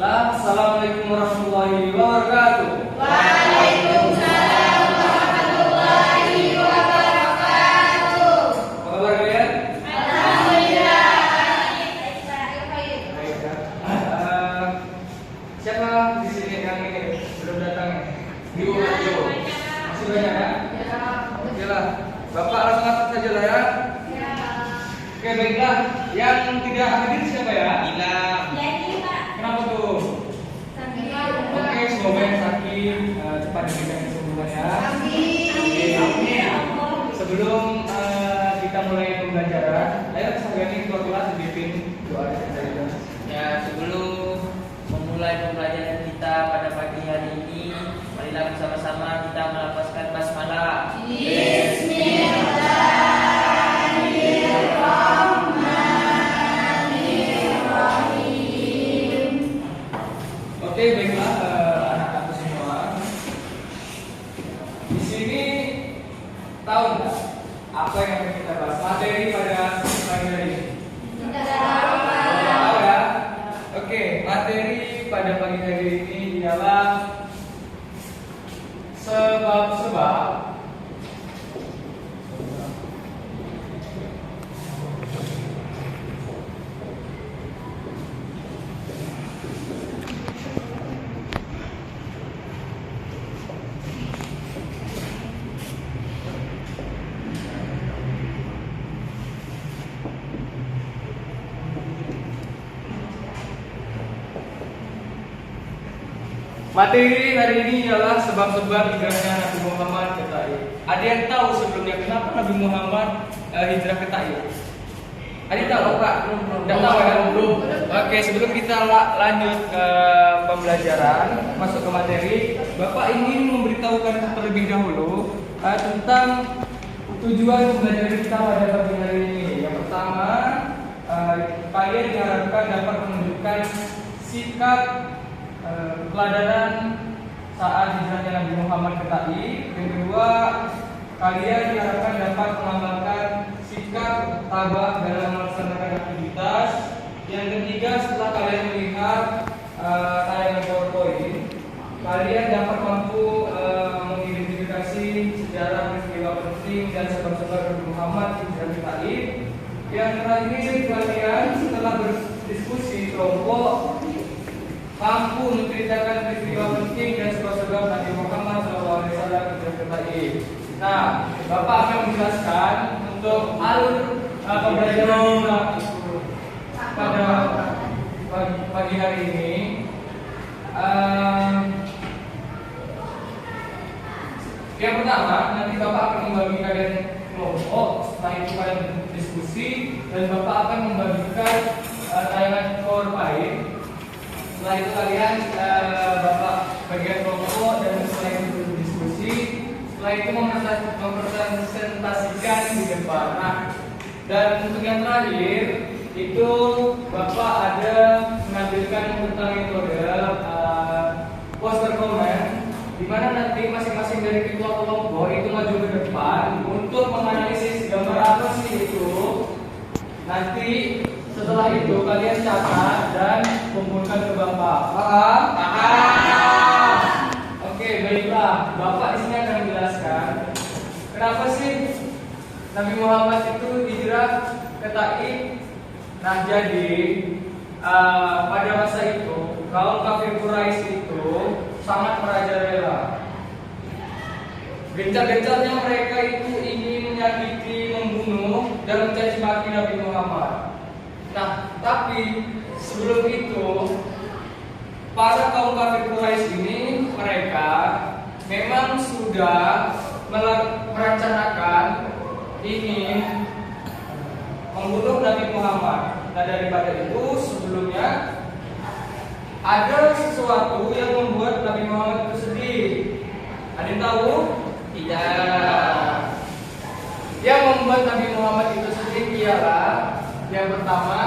Assalamualaikum warahmatullahi wabarakatuh. Waalaikumsalam warahmatullahi wabarakatuh. Apa kabar kalian? Alhamdulillah. Baik ya. Siapa di sini yang ini belum datang? Masih banyak ya? Oke lah. Bapak langsung atas saja lah ya. Oke baiklah. Yang tidak hadir siapa ya? Kenapa tuh? Oke, semoga yang sakit cepat diberikan kesembuhan ya. Amin. Sebelum kita mulai pembelajaran, ayo sekalian keluar kelas dipimpin doa dari kita. Ya, sebelum memulai pembelajaran kita pada pagi hari ini, marilah bersama-sama kita melafazkan basmalah. Oke, baiklah anak-anak semua. Di sini tahu nggak apa yang akan kita bahas materi pada pagi hari ini? Tahu ya? Oke, materi pada pagi hari ini ialah sebab-sebab materi hari ini ialah sebab-sebab hijrahnya Nabi Muhammad ke Taif. Ada yang tahu sebelumnya kenapa Nabi Muhammad hijrah ke Taif? Ada yang tahu Pak? Tidak tahu ya? Belum. Oke, sebelum kita lanjut ke pembelajaran, masuk ke materi, Bapak ingin memberitahukan terlebih dahulu tentang tujuan pembelajaran kita pada pagi hari ini. Yang pertama, kalian diharapkan dapat menunjukkan sikap peladanan saat hijrahnya Nabi Muhammad ke Taif. Yang kedua, kalian diharapkan dapat melambangkan sikap tabah dalam melaksanakan aktivitas. Yang ketiga, setelah kalian melihat tayangan PowerPoint, kalian dapat mampu mengidentifikasi sejarah peristiwa penting dan sebab-sebab Nabi Muhammad hijrah ke Taif. Yang terakhir, kalian setelah berdiskusi kelompok mampu menceritakan peristiwa penting dan sebab-sebab Nabi Muhammad SAW hijrah ke Taif. Nah, Bapak akan menjelaskan untuk alur pembelajaran kita pada pagi hari ini. Yang pertama, nanti Bapak akan membagi kalian kelompok. Setelah itu kalian berdiskusi dan Bapak akan membagikan tayangan PowerPoint. Setelah itu kalian Bapak bagian kelompok dan setelah itu berdiskusi. Setelah itu mempresentasikan di depan. Nah, dan untuk yang terakhir itu Bapak ada mengambilkan tentang metode poster comment, di mana nanti masing-masing dari ketua kelompok itu maju ke depan untuk menganalisis gambar apa sih itu. Nanti setelah itu kalian catat dan kumpulkan ke Bapak. Paham? Paham. Oke, baiklah. Bapak di sini akan menjelaskan kenapa sih Nabi Muhammad itu hijrah ke Taif. Nah, jadi pada masa itu kaum kafir Quraisy itu sangat merajalela. Gencar-gencarnya mereka itu ingin menyakiti, membunuh, dan mencaci maki Nabi Muhammad. Nah, tapi sebelum itu para kaum kafir Quraisy ini mereka memang sudah merencanakan ingin membunuh Nabi Muhammad. Nah, daripada itu sebelumnya ada sesuatu yang membuat Nabi Muhammad itu sedih. Ada yang tahu? Tidak. Yang membuat Nabi Muhammad itu sedih ialah yang pertama,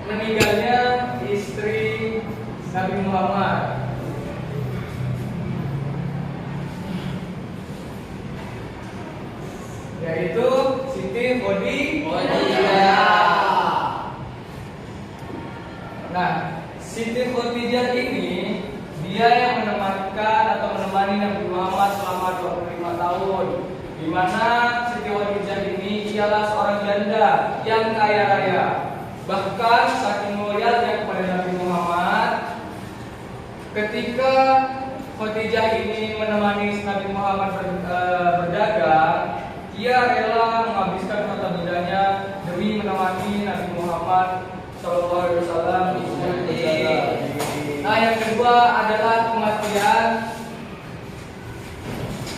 meninggalnya istri Nabi Muhammad. Yaitu Siti Khadijah. mengamankan atau menemani Nabi Muhammad selama 25 tahun, di mana Siti Khadijah ini ialah seorang janda yang kaya raya. Bahkan saking loyalnya kepada Nabi Muhammad, ketika Khadijah ini menemani Nabi Muhammad berdagang, ia rela menghabiskan harta bendanya demi menemani Nabi Muhammad Shallallahu Alaihi Wasallam. Nah, yang kedua adalah kematian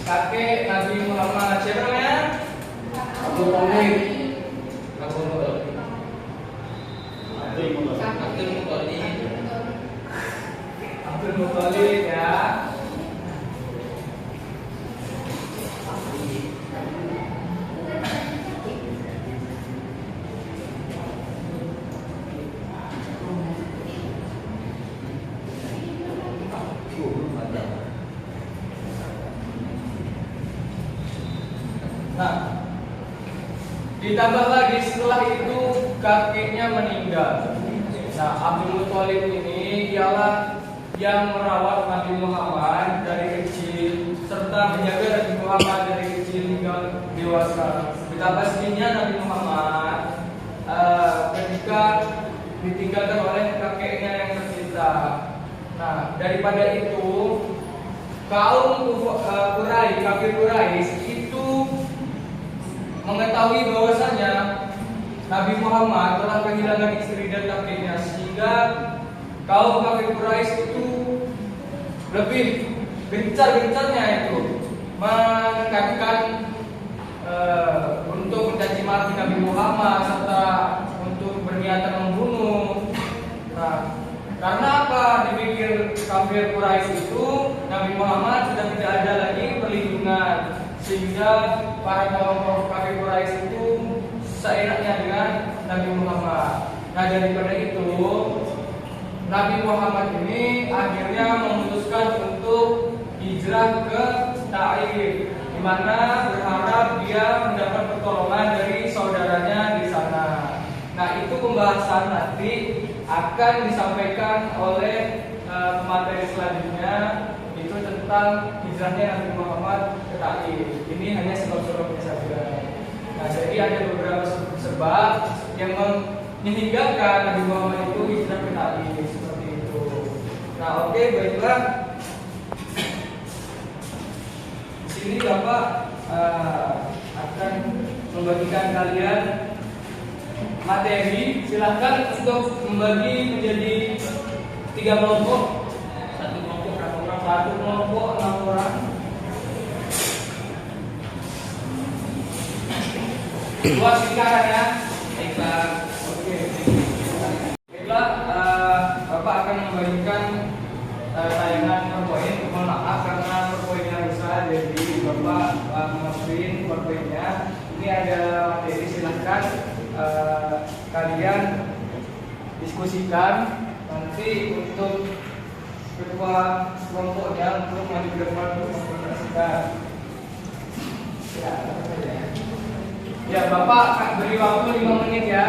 kakek Nabi Muhammad. Siapa namanya? Abdul Muthalib. Abdul Muthalib ya. Nah, ditambah lagi setelah itu kakeknya meninggal. Nah, Abdul Muthalib ini ialah yang merawat Nabi Muhammad dari kecil serta menjaga Nabi Muhammad dari kecil hingga dewasa. Betapa sedihnya Nabi Muhammad ketika ditinggalkan oleh kakeknya yang tercinta. Nah, daripada itu kaum Quraisy, kafir Quraisy itu mengetahui bahwasanya Nabi Muhammad telah kehilangan istri dan kakeknya, sehingga kaum kafir Quraisy itu lebih gencar-gencarnya itu menekankan untuk mencaci maki Nabi Muhammad serta untuk berniatan membunuh. Nah, karena apa? Dipikir kafir Quraisy itu Nabi Muhammad sudah tidak ada lagi perlindungan, sehingga para kaum kafir Quraisy itu seenaknya dengan Nabi Muhammad. Nah, daripada itu Nabi Muhammad ini akhirnya memutuskan untuk hijrah ke Taif, di mana berharap dia mendapat pertolongan dari saudaranya di sana. Nah, itu pembahasan nanti akan disampaikan oleh materi selanjutnya, itu tentang hijrahnya Nabi Muhammad ke Taif. Ini hanya sebab-sebabnya saja. Nah, jadi ada beberapa sebab yang menyehinggakan Nabi Muhammad itu hijrah ke Taif seperti itu. Nah, oke, baiklah. Di sini Bapak akan membagikan kalian materi. Silahkan untuk membagi menjadi 3 kelompok. Satu kelompok berapa orang? Satu kelompok 6 orang. Buat sekarang ya. Baiklah. Oke. Baiklah, Bapak akan membagikan tayangan PowerPoint. Mohon maaf karena PowerPointnya rusak, jadi Bapak masukin PowerPointnya. Ini ada materi, silahkan kalian diskusikan. Nanti untuk ketua kelompoknya untuk maju ke depan untuk mempresentasikan. Ya, Bapak beri waktu 5 menit ya.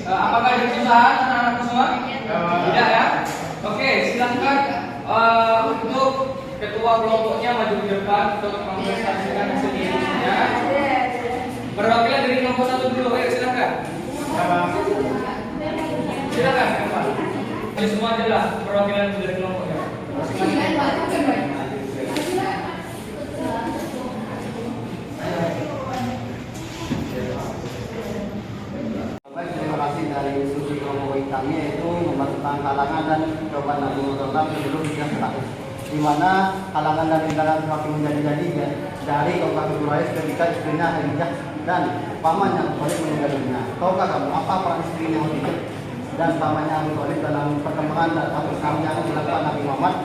Apakah ada kesusahan anak-anakku semua? Tidak ya? Oke, silahkan untuk ketua kelompoknya maju ke depan untuk mempresentasikan hasil diskusinya. Perwakilan dari kelompok 1 dulu, ayo silahkan. Silahkan, Pak. Ini semua adalah perwakilan dari kelompoknya. Dari institusi kelompok kami, yaitu membahas tentang kalangan dan jawaban Nabi Muhammad sebelum hijrah ke Taif, di mana kalangan dan tinggalan semakin menjadi-jadi dari kaum kafir Quraisy ketika istrinya Khadijah dan pamannya Khalid meninggal dunia. Tahukah kamu apa peran istrinya Khadijah dan pamannya Abu Thalib dalam perkembangan dan kasus yang dilakukan Nabi Muhammad,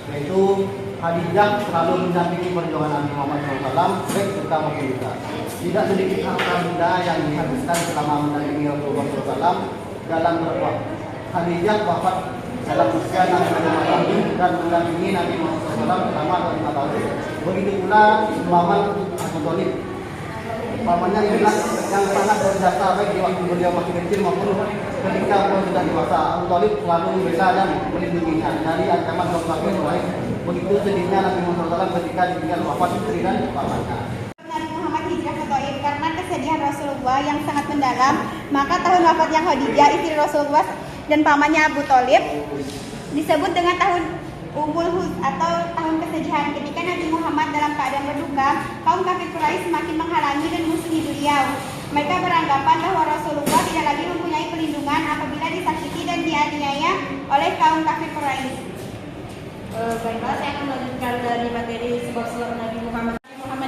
yaitu Khadijah selalu mendampingi perjuangan Nabi Muhammad SAW baik suka maupun duka. Tidak sedikit harta benda yang dihabiskan selama mendampingi Rasulullah SAW dalam berbuat. Khadijah wafat dalam usia 65 tahun dan mendampingi Nabi Muhammad SAW selama 5 tahun. Begitu pula Muhammad Abu Thalib. Pamannya inilah yang sangat berjasa baik di waktu beliau masih kecil maupun ketika beliau sudah dewasa. Abu Thalib selalu membela dan melindunginya dari ancaman kaum kafir Quraisy. Begitu sedihnya Nabi Muhammad SAW ketika ditinggal wafat istri dan pamannya. Nabi Muhammad hijrah ke Thaif karena kesedihan Rasulullah yang sangat mendalam, maka tahun wafatnya Khadijah istri Rasulullah dan pamannya Abu Thalib disebut dengan tahun Umul Huz atau tahun kesedihan. Ketika Nabi Muhammad dalam keadaan berduka, kaum kafir Quraisy semakin menghalangi dan musuhi beliau. Mereka beranggapan bahwa Rasulullah tidak lagi mempunyai pelindungan apabila disakiti dan dianiaya oleh kaum kafir Quraisy. Baiklah, saya akan melanjutkan dari materi sebab Nabi Muhammad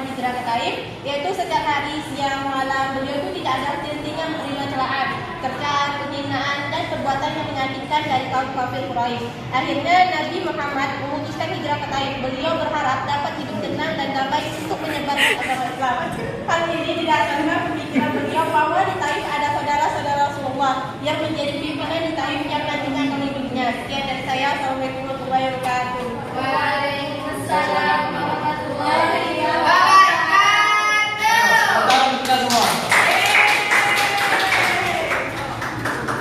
hijrah ke Taif, yaitu setiap hari, siang, malam, beliau itu tidak ada henti-hentinya menerima celaan, cercaan, penghinaan, dan perbuatan yang menyakitkan dari kaum kafir Quraisy. Akhirnya Nabi Muhammad memutuskan hijrah ke Taif. Beliau berharap dapat hidup tenang dan damai untuk menyebarkan agama Islam. Hal ini didasarkan pemikiran beliau bahwa di Taif ada saudara-saudara Rasulullah yang menjadi pimpinan di Taif yang nantinya akan hidupnya. Sekian dari saya. Assalamualaikum warahmatullahi wabarakatuh. Waalaikumsalam warahmatullahi wabarakatuh. Kita semua.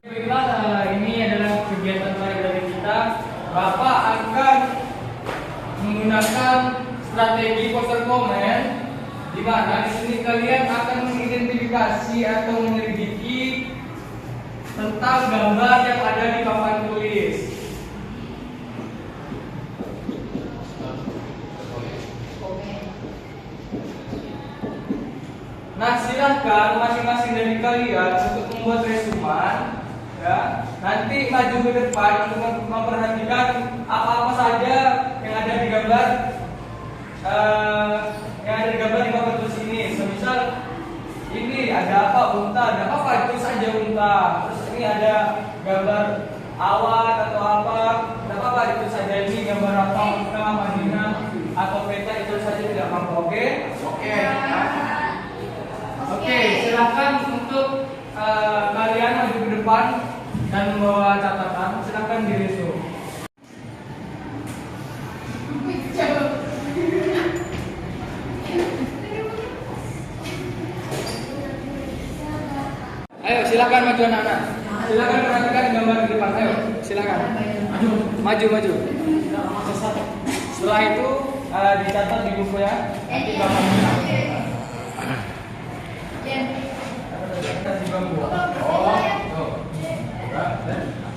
Baiklah, ini adalah kegiatan terakhir dari kita. Bapak akan menggunakan strategi poster komen, di mana di sini kalian akan mengidentifikasi atau menyelidiki tentang gambar yang ada di papan tulis. Nah, silahkan masing-masing dari kalian untuk membuat resumen, ya. Nanti maju ke depan untuk memperhatikan apa-apa saja yang ada di gambar, di papan tulis ini. Semisal ini ada apa, unta, ada apa, itu saja unta. Terus ini ada gambar awan atau apa, tidak apa, itu saja. Ini gambar apa, unta, Madinah atau peta, itu saja, tidak apa-apa. Oke? Oke. Oke, silakan untuk kalian maju ke depan dan membawa catatan. Silakan diresume. Ayo, silakan maju anak-anak. Silakan perhatikan gambar di depan. Ayo, silakan. Maju. Setelah itu dicatat di buku ya. Nanti bapak menang.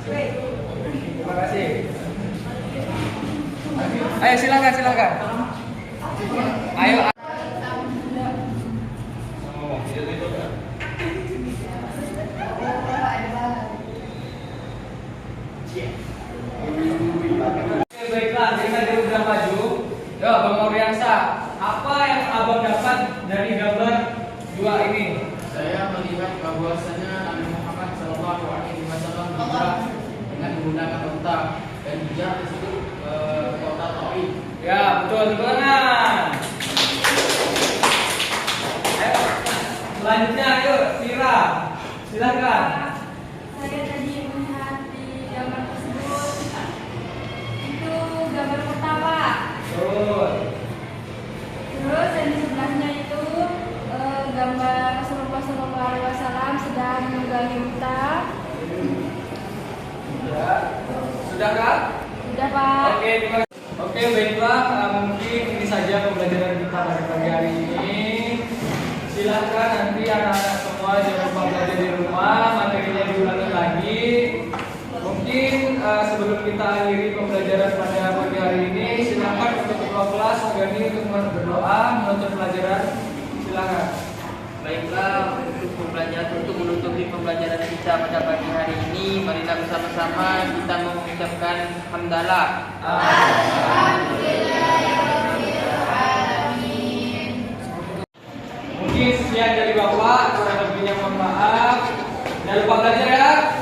Terima kasih. Ayo silakan. Ayo. Oke, baiklah, kita dulu sudah maju. Yo, Bang Mauriansa, apa yang abang dapat dari gambar dua ini? Saya melihat bahwasanya Nabi Muhammad SAW hijrah dengan menggunakan unta dan hijrah disebut kota Taif. Ya, betul banget. Ayo, selanjutnya ayo, Tira. Silakan. Saya tadi melihat di gambar tersebut, itu gambar pertama. Betul. Terus yang di sebelahnya itu gambar Rasulullah SAW sedang menunggangi unta. Ya. Sudahkah? Sudah, Pak. Oke, terima kasih. Oke, baiklah, mungkin ini saja pembelajaran kita pada pagi hari ini. Silakan nanti anak-anak semua jangan lupa belajar di rumah, materinya diulangi lagi. Mungkin sebelum kita akhiri pembelajaran pada pagi hari ini, silakan untuk ketua kelas Agani untuk berdoa menutup pelajaran. Silakan. Baiklah, untuk menutupi pembelajaran kita pada pagi hari ini, marilah bersama-sama kita mengucapkan hamdalah. Mungkin sekian dari Bapak, kurang lebihnya mohon maaf. Jangan lupa belajar ya.